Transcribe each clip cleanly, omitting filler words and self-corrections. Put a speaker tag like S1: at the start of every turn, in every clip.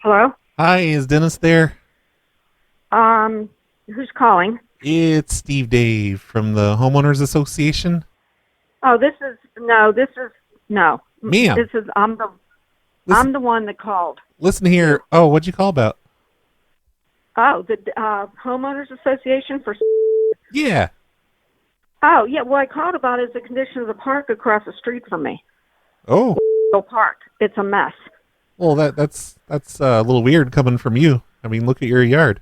S1: Hello?
S2: Hi, is Dennis there?
S1: Who's calling?
S2: It's Steve Dave from the Homeowners Association.
S1: Oh, no.
S2: Ma'am,
S1: This is, I'm the,
S2: listen,
S1: I'm the one that called
S2: listen
S1: you.
S2: here. Oh, what'd you call about?
S1: Oh, the, homeowners association for,
S2: Yeah.
S1: oh, yeah, what I called about is the condition of the park across the street from me.
S2: Oh,
S1: The park. It's a mess.
S2: well, that's a little weird coming from you. I mean, look at your yard.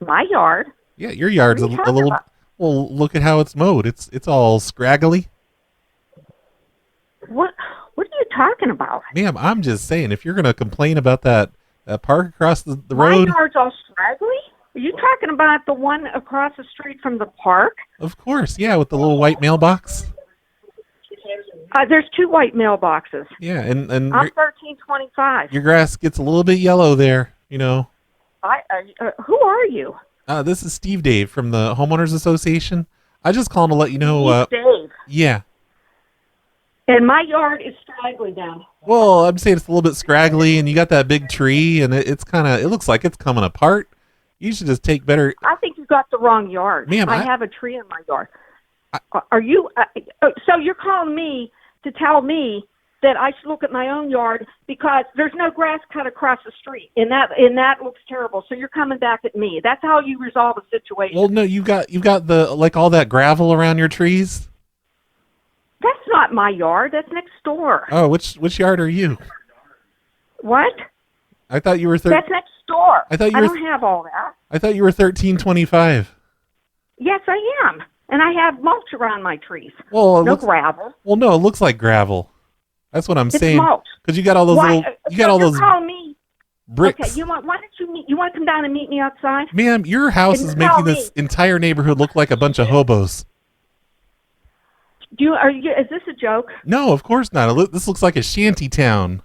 S1: My yard?
S2: Yeah, your
S1: What
S2: yard's
S1: are
S2: a
S1: you talking
S2: little.
S1: about?
S2: Well, look at how it's mowed. It's all scraggly.
S1: What are you talking about?
S2: Ma'am, I'm just saying, if you're gonna complain about that park across the
S1: My
S2: road,
S1: yard's all straggly? Are you talking about the one across the street from the park?
S2: of course, yeah, with the little white mailbox.
S1: There's two white mailboxes.
S2: Yeah, and
S1: I'm 1325.
S2: your grass gets a little bit yellow there.
S1: Who are you?
S2: This is Steve Dave from the Homeowners Association. I just calling to let you know.
S1: Steve Dave.
S2: Yeah.
S1: And my yard is straggly now.
S2: Well, I'm saying it's a little bit scraggly, and you got that big tree, and it's kind of. It looks like it's coming apart. You should just take better.
S1: I think you got the wrong yard.
S2: Ma'am,
S1: I have a tree in my yard. Are you? So you're calling me to tell me that I should look at my own yard because there's no grass cut across the street, and that looks terrible. So you're coming back at me. That's how you resolve a situation.
S2: Well, no, you got the like all that gravel around your trees.
S1: That's not my yard. That's next door.
S2: Oh, which yard are you?
S1: What?
S2: I thought you were
S1: That's next door.
S2: I thought you
S1: I
S2: were.
S1: don't have all that.
S2: I thought you were 1325.
S1: Yes, I am. And I have mulch around my trees.
S2: Well,
S1: No gravel.
S2: well, no, it looks like gravel. That's what I'm
S1: It's
S2: saying.
S1: mulch.
S2: Because you got all those
S1: Why?
S2: you got all
S1: you're
S2: those
S1: calling me.
S2: bricks.
S1: Okay, why don't you meet? You want to come down and meet me outside?
S2: Ma'am, your house
S1: And
S2: is
S1: tell
S2: making this
S1: me.
S2: entire neighborhood look like a bunch of hobos.
S1: Is this a joke?
S2: No, of course not. This looks like a shanty town.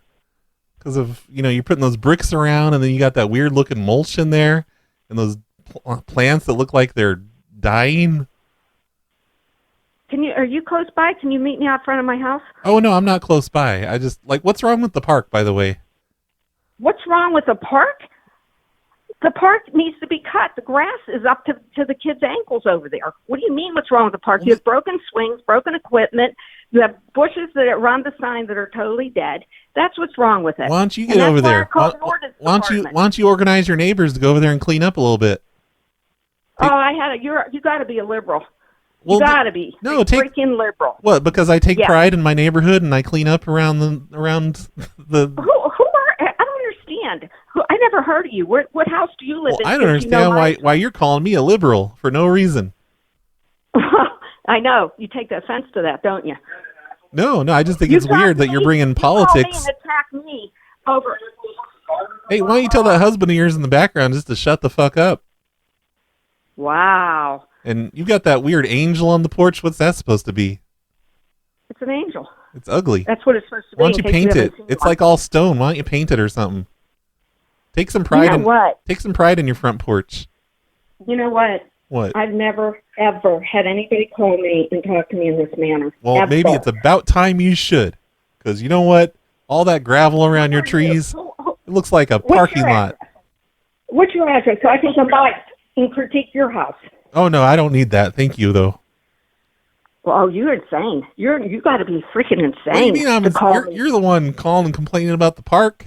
S2: Because of, you're putting those bricks around, and then you got that weird looking mulch in there, and those plants that look like they're dying.
S1: Are you close by? Can you meet me out front of my house?
S2: Oh, no, I'm not close by. I just, what's wrong with the park, by the way?
S1: What's wrong with the park? The park needs to be cut. The grass is up to the kids' ankles over there. What do you mean what's wrong with the park? You have broken swings, broken equipment. You have bushes that are around the sign that are totally dead. That's what's wrong with it.
S2: Why don't you get over there? Why don't you organize your neighbors to go over there and clean up a little bit?
S1: You got to be a liberal.
S2: Well,
S1: you got to be.
S2: No,
S1: freaking liberal.
S2: What? Because I take pride in my neighborhood and I clean up around the.
S1: Who are? I don't understand. I never heard of you. What house do you live in?
S2: I don't understand why you're calling me a liberal for no reason.
S1: I know. You take offense to that, don't you?
S2: No, I just think it's weird that you're bringing politics.
S1: You call me and attack me over.
S2: Hey, why don't you tell that husband of yours in the background just to shut the fuck up?
S1: Wow.
S2: And you got that weird angel on the porch. What's that supposed to be?
S1: It's an angel.
S2: It's ugly.
S1: That's what it's supposed to be.
S2: Why don't you paint it? It's like all stone. Why don't you paint it or something? Take some pride Take some pride in your front porch.
S1: You know what?
S2: What?
S1: I've never, ever had anybody call me and talk to me in this manner.
S2: Well,
S1: ever.
S2: Maybe it's about time you should. Because you know what? All that gravel around your trees, it looks like a parking lot.
S1: What's your address? So I can come by and critique your house.
S2: Oh, no, I don't need that. Thank you, though.
S1: Well, you're insane. You got to be freaking insane.
S2: What do you mean you're the one calling and complaining about the park?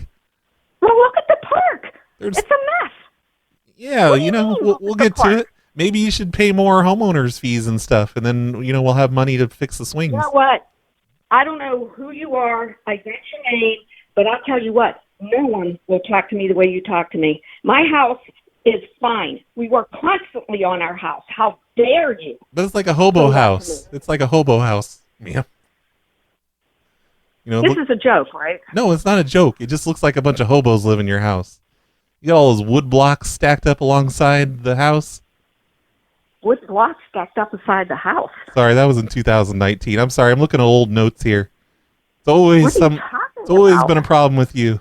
S1: Well, look at the park. It's a mess.
S2: Yeah, we'll get to it. Maybe you should pay more homeowners fees and stuff, and then, we'll have money to fix the swings.
S1: You know what? I don't know who you are. I got your name, but I'll tell you what. No one will talk to me the way you talk to me. My house is fine. We work constantly on our house. How dare you?
S2: But it's like a hobo house. It's like a hobo house. Yeah.
S1: This is a joke, right?
S2: No, it's not a joke. It just looks like a bunch of hobos live in your house. You got all those wood blocks stacked up alongside the house.
S1: Wood blocks stacked up beside the house.
S2: Sorry, that was in 2019. I'm sorry. I'm looking at old notes here. It's always been a problem with you.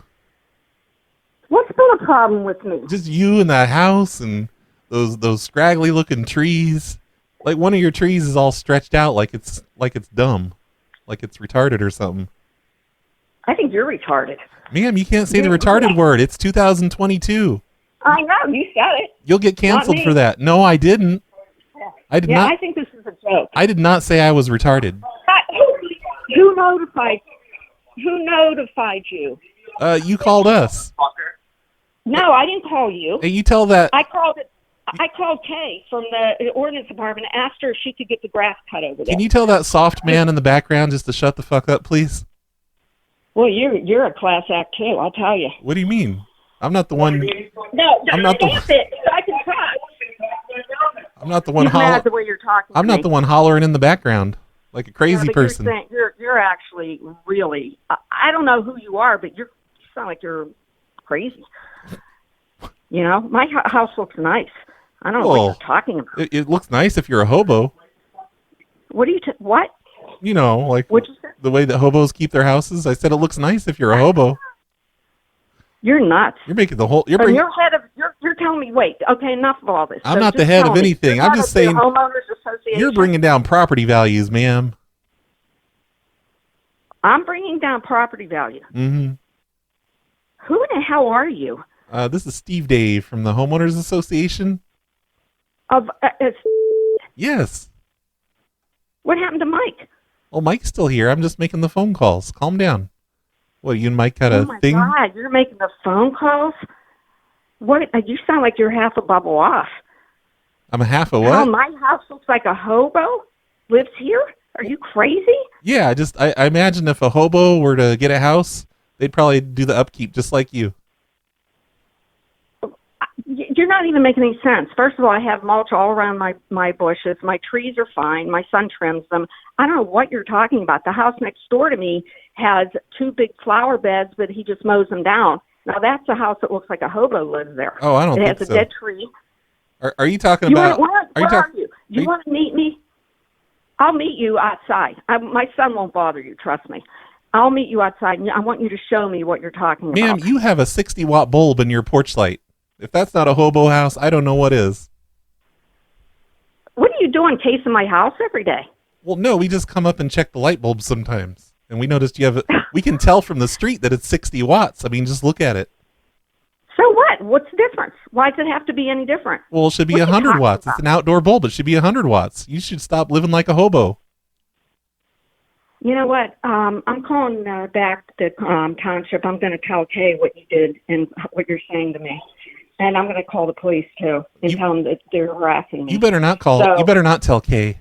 S1: What's been a problem with me?
S2: Just you and that house and those scraggly looking trees. Like one of your trees is all stretched out like it's dumb. Like it's retarded or something.
S1: I think you're retarded.
S2: Ma'am, you can't say the retarded word. It's 2022.
S1: I know, you said it.
S2: You'll get canceled for that. No, I didn't. I did not.
S1: I think this is a joke.
S2: I did not say I was retarded.
S1: Who notified you?
S2: You called us.
S1: No, I didn't call you.
S2: Hey, you tell that.
S1: I called Kay from the ordinance department and asked her if she could get the grass cut over there.
S2: Can you tell that soft man in the background just to shut the fuck up, please?
S1: Well, you're a class act too, I'll tell you.
S2: What do you mean? I'm not the one.
S1: No,
S2: I'm not the.
S1: Stop it. I can talk.
S2: I'm not the one
S1: hollering. The way you're talking.
S2: I'm not the one hollering in the background like a crazy person.
S1: You're actually really. I don't know who you are, but you sound like you're crazy. You know, my house looks nice. I don't know what you're talking about.
S2: It looks nice if you're a hobo.
S1: What do you? What?
S2: You know, like
S1: What'd you say?
S2: The way that hobos keep their houses. I said it looks nice if you're a hobo.
S1: You're nuts.
S2: You're making the whole. You're
S1: telling me. Wait. Okay, enough of all this.
S2: I'm not the head of anything. I'm just saying.
S1: Homeowners Association.
S2: You're bringing down property values, ma'am.
S1: I'm bringing down property value.
S2: Mm-hmm.
S1: Who the hell are you?
S2: This is Steve Dave from the Homeowners Association. Yes.
S1: What happened to Mike?
S2: Well, Mike's still here. I'm just making the phone calls. Calm down. What, you and Mike got a thing?
S1: Oh, my God. You're making the phone calls? What? You sound like you're half a bubble off.
S2: I'm a half a what?
S1: Oh, my house looks like a hobo lives here? Are you crazy?
S2: Yeah, I imagine if a hobo were to get a house, they'd probably do the upkeep just like you.
S1: You're not even making any sense. First of all, I have mulch all around my bushes. My trees are fine. My son trims them. I don't know what you're talking about. The house next door to me has 2 big flower beds, but he just mows them down. Now, that's a house that looks like a hobo lives there.
S2: Oh, I don't think so.
S1: It has a dead tree.
S2: Are you talking about...
S1: Where are you? You want to meet me? I'll meet you outside. My son won't bother you, trust me. I'll meet you outside, and I want you to show me what you're talking about.
S2: Ma'am, you have a 60-watt bulb in your porch light. If that's not a hobo house, I don't know what is.
S1: What are you doing casing my house every day?
S2: Well, no, we just come up and check the light bulbs sometimes. And we noticed you have we can tell from the street that it's 60 watts. I mean, just look at it.
S1: So what? What's the difference? Why does it have to be any different?
S2: Well, it should be 100 watts. It's an outdoor bulb. It should be 100 watts. You should stop living like a hobo.
S1: You know what? I'm calling back the township. I'm going to tell Kay what you did and what you're saying to me. And I'm going to call the police, too, and tell them that they're harassing me.
S2: You better not call. You better not tell Kay.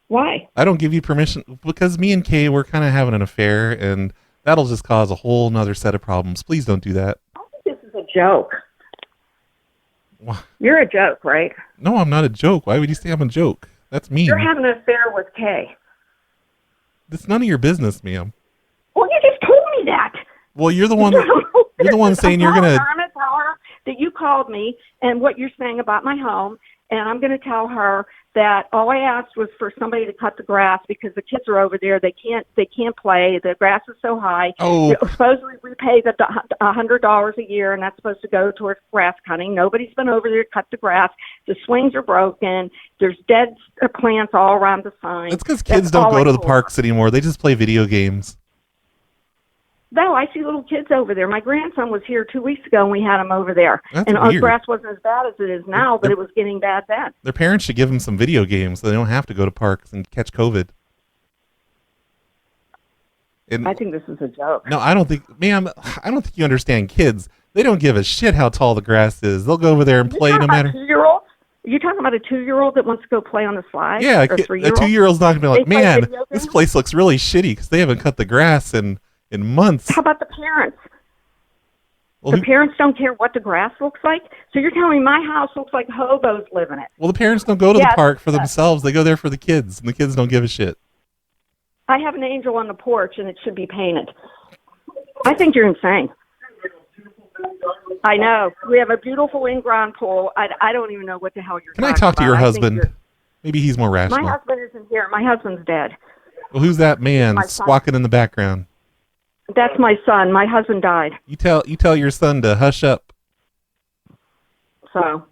S1: Why?
S2: I don't give you permission. Because me and Kay, we're kind of having an affair, and that'll just cause a whole nother set of problems. Please don't do that.
S1: I think this is a joke.
S2: What?
S1: You're a joke, right?
S2: No, I'm not a joke. Why would you say I'm a joke? That's mean.
S1: You're having an affair with Kay.
S2: It's none of your business, ma'am.
S1: Well, you just told me that.
S2: Well, you're the one. You're the one saying you're gonna.
S1: I'm gonna tell her that you called me and what you're saying about my home, and I'm gonna tell her that all I asked was for somebody to cut the grass because the kids are over there. They can't play. The grass is so high.
S2: Oh.
S1: Supposedly we pay the $100 a year, and that's supposed to go towards grass cutting. Nobody's been over there to cut the grass. The swings are broken. There's dead plants all around the sign.
S2: That's because kids don't go to the parks anymore. They just play video games.
S1: No, I see little kids over there. My grandson was here 2 weeks ago, and we had him over there.
S2: That's
S1: and
S2: weird.
S1: Our grass wasn't as bad as it is now, but it was getting bad then.
S2: Their parents should give them some video games so they don't have to go to parks and catch COVID. And
S1: I think this is a joke.
S2: No, I don't think, ma'am, I don't think you understand kids. They don't give a shit how tall the grass is. They'll go over there and play no matter.
S1: Are you talking about a 2-year-old that wants to go play on the slide?
S2: Yeah, a 2-year-old's not going to be like, man, this place looks really shitty because they haven't cut the grass in months.
S1: How about the parents?
S2: Well,
S1: the parents don't care what the grass looks like? So you're telling me my house looks like hobos live in it?
S2: Well, the parents don't go to the park for themselves. They go there for the kids, and the kids don't give a shit.
S1: I have an angel on the porch, and it should be painted. I think you're insane. I know. We have a beautiful in-ground pool. I don't even know what the hell you're talking about.
S2: Can I talk to your husband? Maybe he's more rational.
S1: My husband isn't here. My husband's dead.
S2: Well, who's that man squawking in the background?
S1: That's my son. My husband died.
S2: You tell your son to hush up.
S1: So,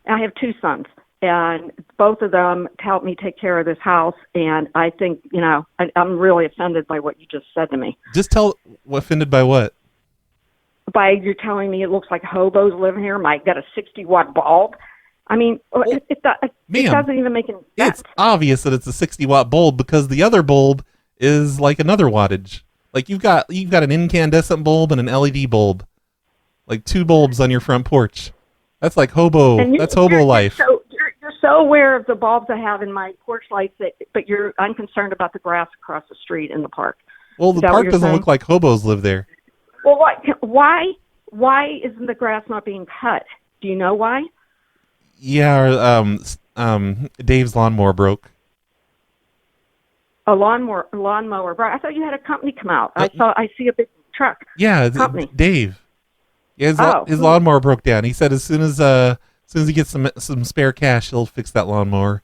S1: I have 2 sons, and both of them helped me take care of this house. And I think, I'm really offended by what you just said to me.
S2: Just offended by what?
S1: By you're telling me it looks like hobos living here. Mike got a 60-watt bulb. I mean, it doesn't even make any sense.
S2: It's obvious that it's a 60-watt bulb because the other bulb is like another wattage. Like you've got an incandescent bulb and an LED bulb, like 2 bulbs on your front porch. That's like that's hobo life.
S1: You're so aware of the bulbs I have in my porch lights, but you're unconcerned about the grass across the street in the park.
S2: Well, the park doesn't look like hobos live there.
S1: Well, why isn't the grass not being cut? Do you know why?
S2: Yeah, Dave's lawnmower broke.
S1: A lawnmower broke. I thought you had a company come out. I see a big truck.
S2: Yeah,
S1: company.
S2: Dave. Yeah, his lawnmower broke down. He said as soon as he gets some spare cash, he'll fix that lawnmower.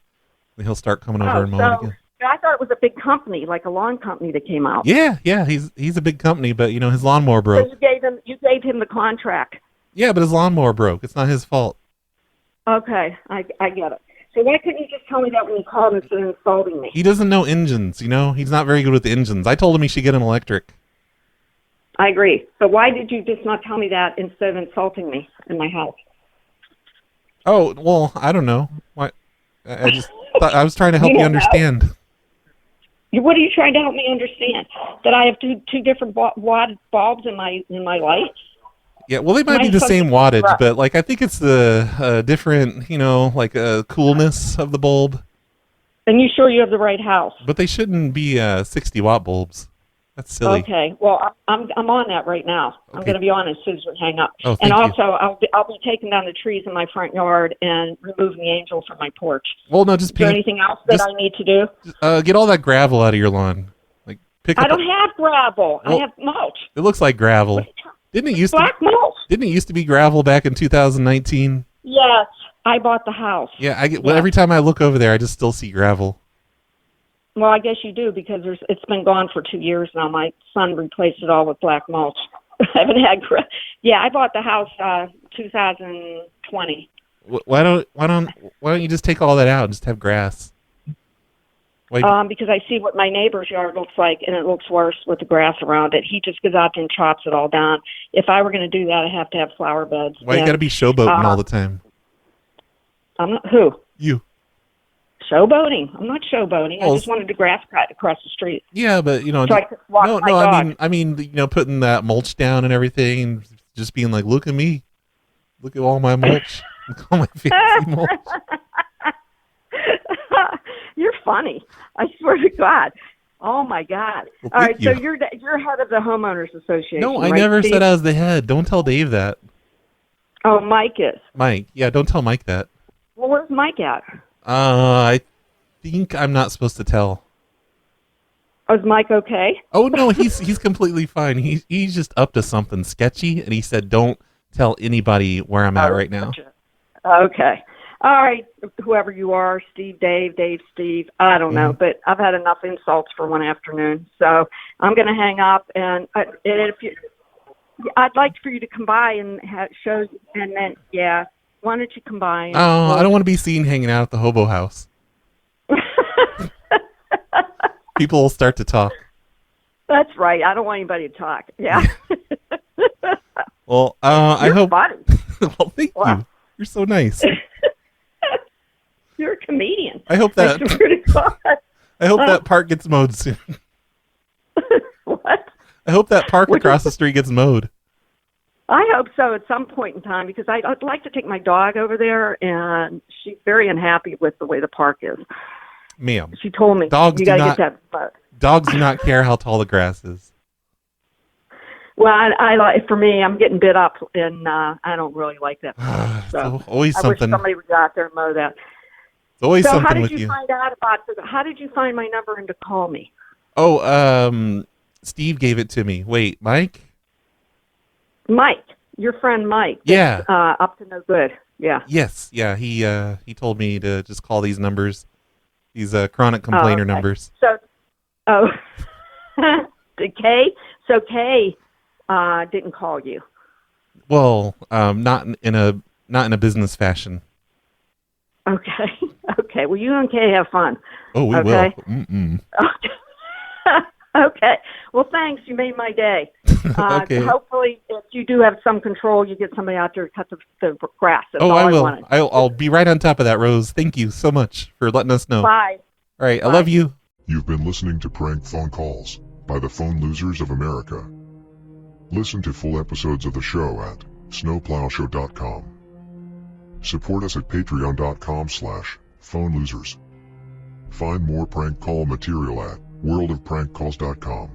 S2: And he'll start coming over and mowing again.
S1: I thought it was a big company, like a lawn company that came out.
S2: Yeah, he's a big company, but his lawnmower broke.
S1: So you gave him the contract.
S2: Yeah, but his lawnmower broke. It's not his fault.
S1: Okay, I get it. So why couldn't you just tell me that when you called instead of insulting me?
S2: He doesn't know engines, He's not very good with the engines. I told him he should get an electric.
S1: I agree. So why did you just not tell me that instead of insulting me in my house?
S2: Oh, well, I don't know. Why? I just thought I was trying to help you understand.
S1: What are you trying to help me understand? That I have two different watt bulbs in my lights?
S2: Yeah, well, they might be the same wattage, but I think it's the different, coolness of the bulb.
S1: And you sure you have the right house?
S2: But they shouldn't be 60-watt bulbs. That's silly.
S1: Okay, well, I'm on that right now. Okay. I'm going to be on as soon as we hang up.
S2: Oh,
S1: and also, I'll be taking down the trees in my front yard and removing the angel from my porch.
S2: Well, no, just
S1: Is there anything else that I need to do?
S2: Get all that gravel out of your lawn.
S1: I don't have gravel. I have mulch.
S2: It looks like gravel. Didn't it used to be gravel back in 2019?
S1: Yes, I bought the house.
S2: Yeah, every time I look over there, I just still see gravel.
S1: Well, I guess you do because it's been gone for 2 years now. My son replaced it all with black mulch. I haven't had Yeah, I bought the house 2020.
S2: Why don't you just take all that out and just have grass?
S1: Because I see what my neighbor's yard looks like, and it looks worse with the grass around it. He just goes out there and chops it all down. If I were going to do that, I have to have flower beds.
S2: Why you got to be showboating all the time?
S1: I'm not who?
S2: You.
S1: Showboating? I'm not showboating. I just wanted the grass cut across the street.
S2: Yeah, but
S1: so I could walk my dog.
S2: I mean, putting that mulch down and everything, and just being like, look at me, look at all my mulch, look at all my fancy mulch.
S1: You're funny. I swear to God. Oh my God.
S2: Well,
S1: all right, so you're head of the homeowners association.
S2: No, I
S1: right,
S2: never
S1: Steve?
S2: said I was the head. Don't tell Dave that.
S1: Oh, Mike is.
S2: Mike, yeah, don't tell Mike that.
S1: Well, where's Mike at?
S2: I think I'm not supposed to tell.
S1: Oh, is Mike okay?
S2: Oh no, he's completely fine. He's just up to something sketchy, and he said, "Don't tell anybody where I'm at right now."
S1: Okay. All right, whoever you are, Steve, Dave, Steve, I don't know, but I've had enough insults for one afternoon, so I'm going to hang up. And I'd like for you to come by and show, and then why don't you come by?
S2: I don't want to be seen hanging out at the hobo house. People will start to talk.
S1: That's right. I don't want anybody to talk. Yeah.
S2: Well, I hope.
S1: Funny.
S2: Well, thank you. You're so nice.
S1: You're a comedian.
S2: I hope that. I hope that park gets mowed soon.
S1: What?
S2: I hope that park across the street gets mowed.
S1: I hope so at some point in time because I'd like to take my dog over there, and she's very unhappy with the way the park is.
S2: Ma'am,
S1: she told me
S2: dogs
S1: you got to get that bug.
S2: Dogs do not care how tall the grass is.
S1: Well, I like for me, I'm getting bit up, and I don't really like that. So
S2: always something.
S1: I wish somebody would go out there and mow that.
S2: It's always something with you.
S1: So how did you find out about? How did you find my number and to call me?
S2: Oh, Steve gave it to me. Wait, Mike?
S1: Mike, your friend Mike.
S2: Yeah.
S1: Up to no good. Yeah.
S2: Yes. Yeah. He told me to just call these numbers, these chronic complainer numbers.
S1: So, Kay. So Kay didn't call you.
S2: Well, not in a business fashion.
S1: Okay. Okay. Well, you and Kay have fun.
S2: Oh, we
S1: Okay.
S2: will. Mm-mm.
S1: Okay. Well, thanks. You made my day.
S2: Okay.
S1: Hopefully, if you do have some control, you get somebody out there to cut the grass. That's
S2: Oh,
S1: all
S2: I will.
S1: wanted.
S2: I'll be right on top of that, Rose. Thank you so much for letting us know.
S1: Bye.
S2: All right. I
S1: Bye.
S2: love you.
S3: You've been listening to Prank Phone Calls by the Phone Losers of America. Listen to full episodes of the show at snowplowshow.com. Support us at patreon.com/phonelosers. Find more prank call material at worldofprankcalls.com.